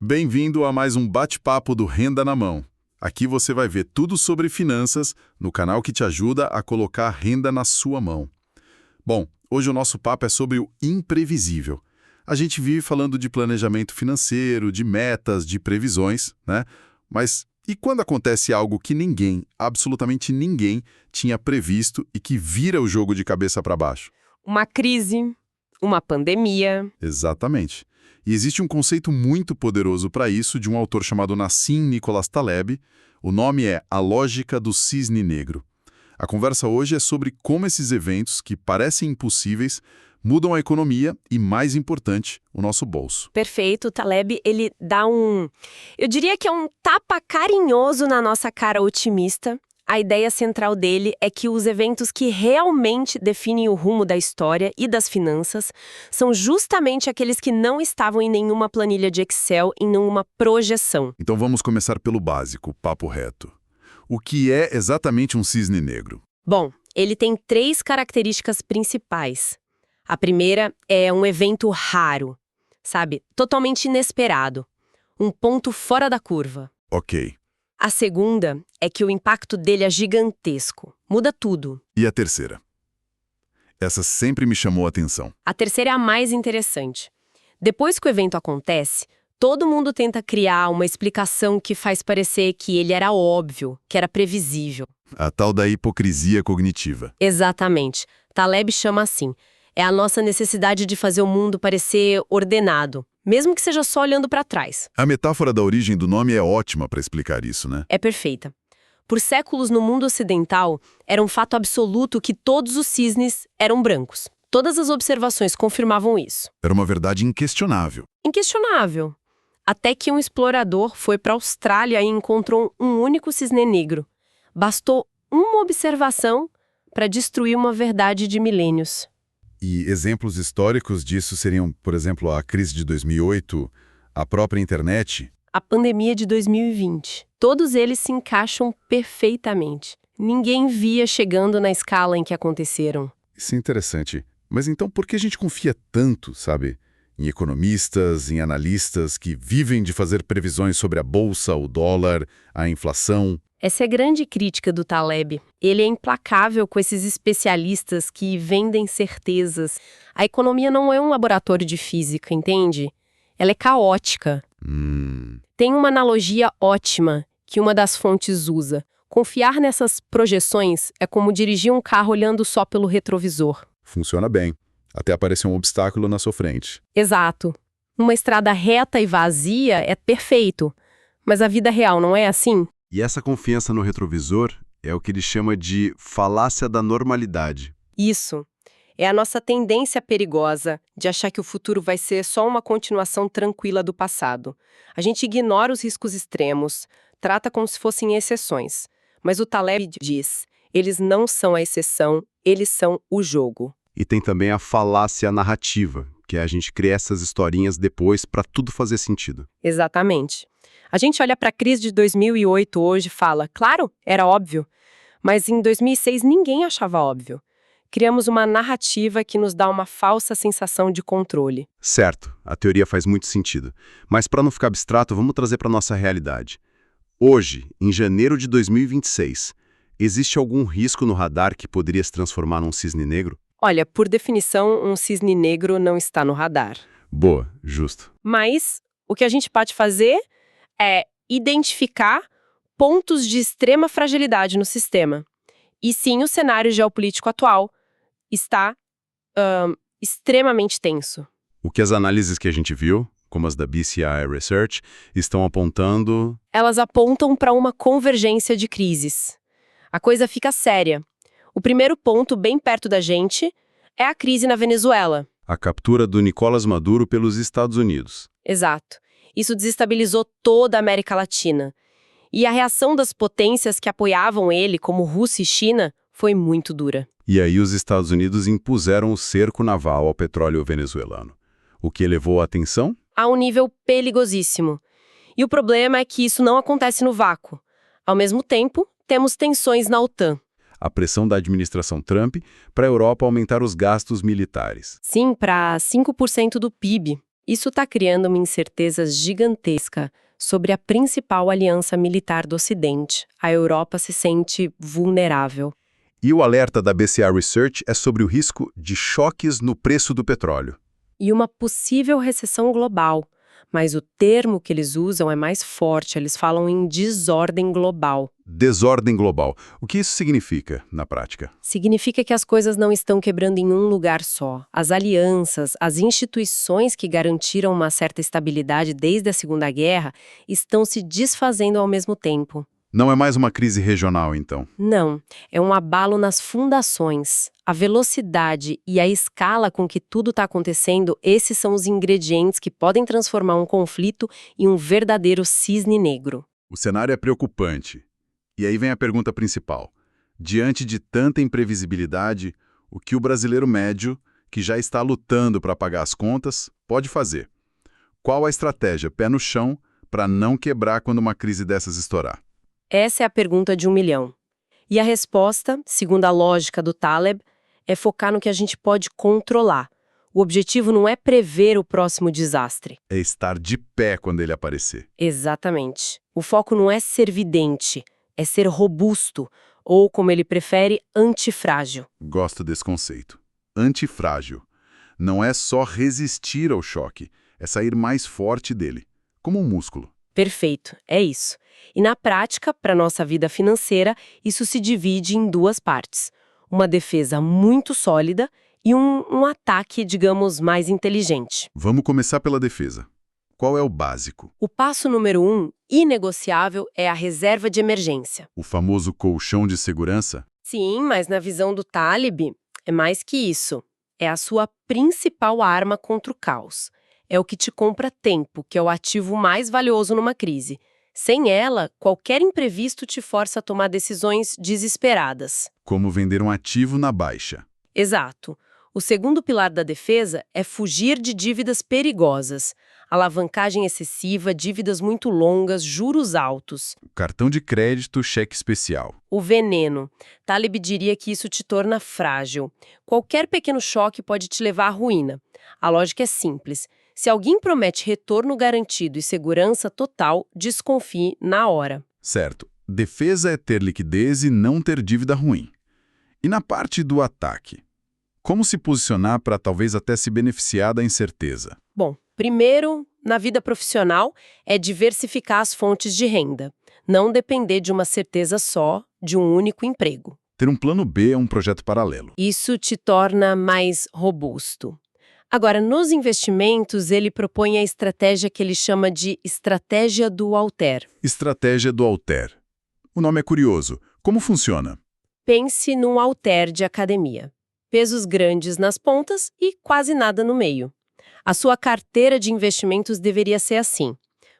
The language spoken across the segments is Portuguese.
Bem-vindo a mais um bate-papo do Renda na Mão. Aqui você vai ver tudo sobre finanças no canal que te ajuda a colocar renda na sua mão. Bom, hoje o nosso papo é sobre o imprevisível. A gente vive falando de planejamento financeiro, de metas, de previsões, né? Mas e quando acontece algo que ninguém, absolutamente ninguém, tinha previsto e que vira o jogo de cabeça para baixo? Uma crise, uma pandemia. Exatamente. E existe um conceito muito poderoso para isso de um autor chamado Nassim Nicholas Taleb. O nome é A Lógica do Cisne Negro. A conversa hoje é sobre como esses eventos, que parecem impossíveis, mudam a economia e, mais importante, o nosso bolso. Perfeito, o Taleb, ele dá eu diria que é um tapa carinhoso na nossa cara otimista. A ideia central dele é que os eventos que realmente definem o rumo da história e das finanças são justamente aqueles que não estavam em nenhuma planilha de Excel, em nenhuma projeção. Então vamos começar pelo básico, papo reto. O que é exatamente um cisne negro? Bom, ele tem 3 características principais. A primeira é um evento raro, sabe? Totalmente inesperado. Um ponto fora da curva. Ok. A segunda é que o impacto dele é gigantesco. Muda tudo. E a terceira? Essa sempre me chamou a atenção. A terceira é a mais interessante. Depois que o evento acontece, todo mundo tenta criar uma explicação que faz parecer que ele era óbvio, que era previsível. A tal da hipocrisia cognitiva. Exatamente. Taleb chama assim. É a nossa necessidade de fazer o mundo parecer ordenado, mesmo que seja só olhando para trás. A metáfora da origem do nome é ótima para explicar isso, né? É perfeita. Por séculos no mundo ocidental, era um fato absoluto que todos os cisnes eram brancos. Todas as observações confirmavam isso. Era uma verdade inquestionável. Inquestionável. Até que um explorador foi para a Austrália e encontrou um único cisne negro. Bastou uma observação para destruir uma verdade de milênios. E exemplos históricos disso seriam, por exemplo, a crise de 2008, a própria internet. A pandemia de 2020. Todos eles se encaixam perfeitamente. Ninguém via chegando na escala em que aconteceram. Isso é interessante. Mas então por que a gente confia tanto, sabe, em economistas, em analistas que vivem de fazer previsões sobre a bolsa, o dólar, a inflação? Essa é a grande crítica do Taleb. Ele é implacável com esses especialistas que vendem certezas. A economia não é um laboratório de física, entende? Ela é caótica. Tem uma analogia ótima que uma das fontes usa. Confiar nessas projeções é como dirigir um carro olhando só pelo retrovisor. Funciona bem, até aparecer um obstáculo na sua frente. Exato. Uma estrada reta e vazia é perfeito, mas a vida real não é assim? E essa confiança no retrovisor é o que ele chama de falácia da normalidade. Isso. É a nossa tendência perigosa de achar que o futuro vai ser só uma continuação tranquila do passado. A gente ignora os riscos extremos, trata como se fossem exceções. Mas o Taleb diz, eles não são a exceção, eles são o jogo. E tem também a falácia narrativa, que é a gente criar essas historinhas depois para tudo fazer sentido. Exatamente. A gente olha para a crise de 2008 hoje e fala, claro, era óbvio. Mas em 2006 ninguém achava óbvio. Criamos uma narrativa que nos dá uma falsa sensação de controle. Certo, a teoria faz muito sentido. Mas para não ficar abstrato, vamos trazer para nossa realidade. Hoje, em janeiro de 2026, existe algum risco no radar que poderia se transformar num cisne negro? Olha, por definição, um cisne negro não está no radar. Boa, justo. Mas o que a gente pode fazer é identificar pontos de extrema fragilidade no sistema. E sim, o cenário geopolítico atual está extremamente tenso. O que as análises que a gente viu, como as da BCI Research, estão apontando... Elas apontam para uma convergência de crises. A coisa fica séria. O primeiro ponto, bem perto da gente, é a crise na Venezuela. A captura do Nicolás Maduro pelos Estados Unidos. Exato. Isso desestabilizou toda a América Latina. E a reação das potências que apoiavam ele, como Rússia e China, foi muito dura. E aí os Estados Unidos impuseram o cerco naval ao petróleo venezuelano. O que elevou a atenção? A um nível perigosíssimo. E o problema é que isso não acontece no vácuo. Ao mesmo tempo, temos tensões na OTAN. A pressão da administração Trump para a Europa aumentar os gastos militares. Sim, para 5% do PIB. Isso está criando uma incerteza gigantesca sobre a principal aliança militar do Ocidente. A Europa se sente vulnerável. E o alerta da BCA Research é sobre o risco de choques no preço do petróleo. E uma possível recessão global. Mas o termo que eles usam é mais forte, eles falam em desordem global. Desordem global. O que isso significa, na prática? Significa que as coisas não estão quebrando em um lugar só. As alianças, as instituições que garantiram uma certa estabilidade desde a Segunda Guerra estão se desfazendo ao mesmo tempo. Não é mais uma crise regional, então. Não, é um abalo nas fundações. A velocidade e a escala com que tudo está acontecendo, esses são os ingredientes que podem transformar um conflito em um verdadeiro cisne negro. O cenário é preocupante. E aí vem a pergunta principal. Diante de tanta imprevisibilidade, o que o brasileiro médio, que já está lutando para pagar as contas, pode fazer? Qual a estratégia pé no chão para não quebrar quando uma crise dessas estourar? Essa é a pergunta de 1 milhão. E a resposta, segundo a lógica do Taleb, é focar no que a gente pode controlar. O objetivo não é prever o próximo desastre. É estar de pé quando ele aparecer. Exatamente. O foco não é ser vidente, é ser robusto, ou, como ele prefere, antifrágil. Gosto desse conceito. Antifrágil. Não é só resistir ao choque, é sair mais forte dele, como um músculo. Perfeito, é isso. E na prática, para nossa vida financeira, isso se divide em duas partes. Uma defesa muito sólida e um ataque, digamos, mais inteligente. Vamos começar pela defesa. Qual é o básico? O passo número 1, inegociável, é a reserva de emergência. O famoso colchão de segurança? Sim, mas na visão do Taleb, é mais que isso. É a sua principal arma contra o caos. É o que te compra tempo, que é o ativo mais valioso numa crise. Sem ela, qualquer imprevisto te força a tomar decisões desesperadas. Como vender um ativo na baixa. Exato. O segundo pilar da defesa é fugir de dívidas perigosas. Alavancagem excessiva, dívidas muito longas, juros altos. Cartão de crédito, cheque especial. O veneno. Taleb diria que isso te torna frágil. Qualquer pequeno choque pode te levar à ruína. A lógica é simples. Se alguém promete retorno garantido e segurança total, desconfie na hora. Certo. Defesa é ter liquidez e não ter dívida ruim. E na parte do ataque? Como se posicionar para talvez até se beneficiar da incerteza? Bom, primeiro, na vida profissional, é diversificar as fontes de renda. Não depender de uma certeza só, de um único emprego. Ter um plano B é um projeto paralelo. Isso te torna mais robusto. Agora, nos investimentos, ele propõe a estratégia que ele chama de estratégia do halter. Estratégia do halter. O nome é curioso. Como funciona? Pense num halter de academia. Pesos grandes nas pontas e quase nada no meio. A sua carteira de investimentos deveria ser assim.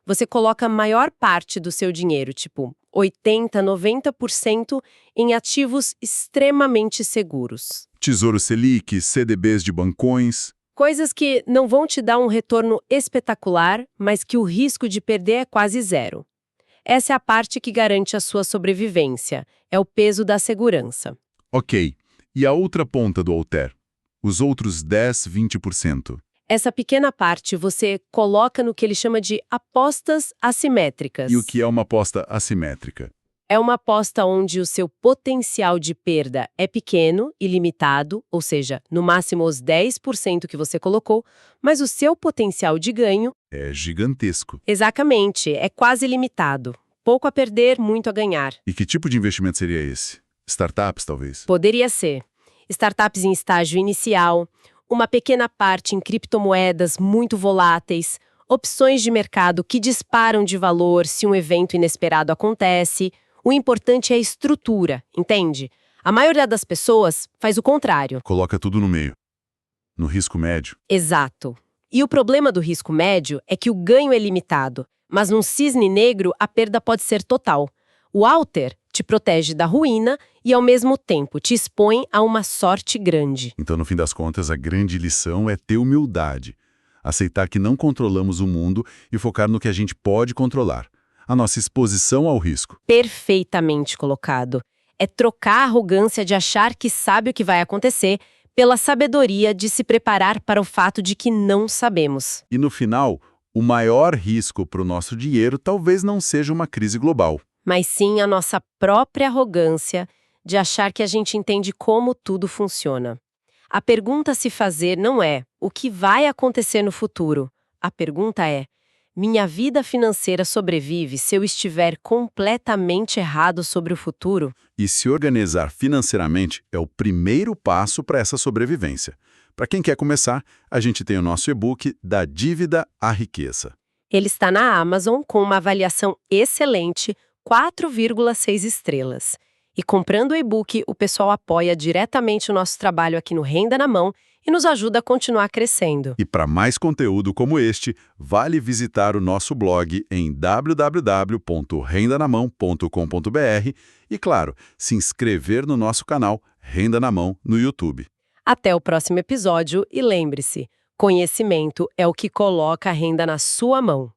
Você coloca a maior parte do seu dinheiro, tipo 80%, 90%, em ativos extremamente seguros. Tesouro Selic, CDBs de bancões. Coisas que não vão te dar um retorno espetacular, mas que o risco de perder é quase zero. Essa é a parte que garante a sua sobrevivência. É o peso da segurança. Ok. E a outra ponta do halter? Os outros 10, 20%. Essa pequena parte você coloca no que ele chama de apostas assimétricas. E o que é uma aposta assimétrica? É uma aposta onde o seu potencial de perda é pequeno e limitado, ou seja, no máximo os 10% que você colocou, mas o seu potencial de ganho É gigantesco. exatamente, é quase limitado. Pouco a perder, muito a ganhar. E que tipo de investimento seria esse? Startups, talvez? Poderia ser startups em estágio inicial, uma pequena parte em criptomoedas muito voláteis, opções de mercado que disparam de valor se um evento inesperado acontece. O importante é a estrutura, entende? A maioria das pessoas faz o contrário. Coloca tudo no meio. No risco médio. Exato. E o problema do risco médio é que o ganho é limitado, mas num cisne negro a perda pode ser total. O halter te protege da ruína e, ao mesmo tempo, te expõe a uma sorte grande. Então, no fim das contas, a grande lição é ter humildade. Aceitar que não controlamos o mundo e focar no que a gente pode controlar. A nossa exposição ao risco. Perfeitamente colocado. É trocar a arrogância de achar que sabe o que vai acontecer pela sabedoria de se preparar para o fato de que não sabemos. E no final, o maior risco para o nosso dinheiro talvez não seja uma crise global. Mas sim a nossa própria arrogância de achar que a gente entende como tudo funciona. A pergunta a se fazer não é o que vai acontecer no futuro. A pergunta é: minha vida financeira sobrevive se eu estiver completamente errado sobre o futuro? E se organizar financeiramente é o primeiro passo para essa sobrevivência. Para quem quer começar, a gente tem o nosso e-book Da Dívida à Riqueza. Ele está na Amazon com uma avaliação excelente, 4,6 estrelas. E comprando o e-book, o pessoal apoia diretamente o nosso trabalho aqui no Renda na Mão e nos ajuda a continuar crescendo. E para mais conteúdo como este, vale visitar o nosso blog em www.rendanamão.com.br e, claro, se inscrever no nosso canal Renda na Mão no YouTube. Até o próximo episódio e lembre-se, conhecimento é o que coloca a renda na sua mão.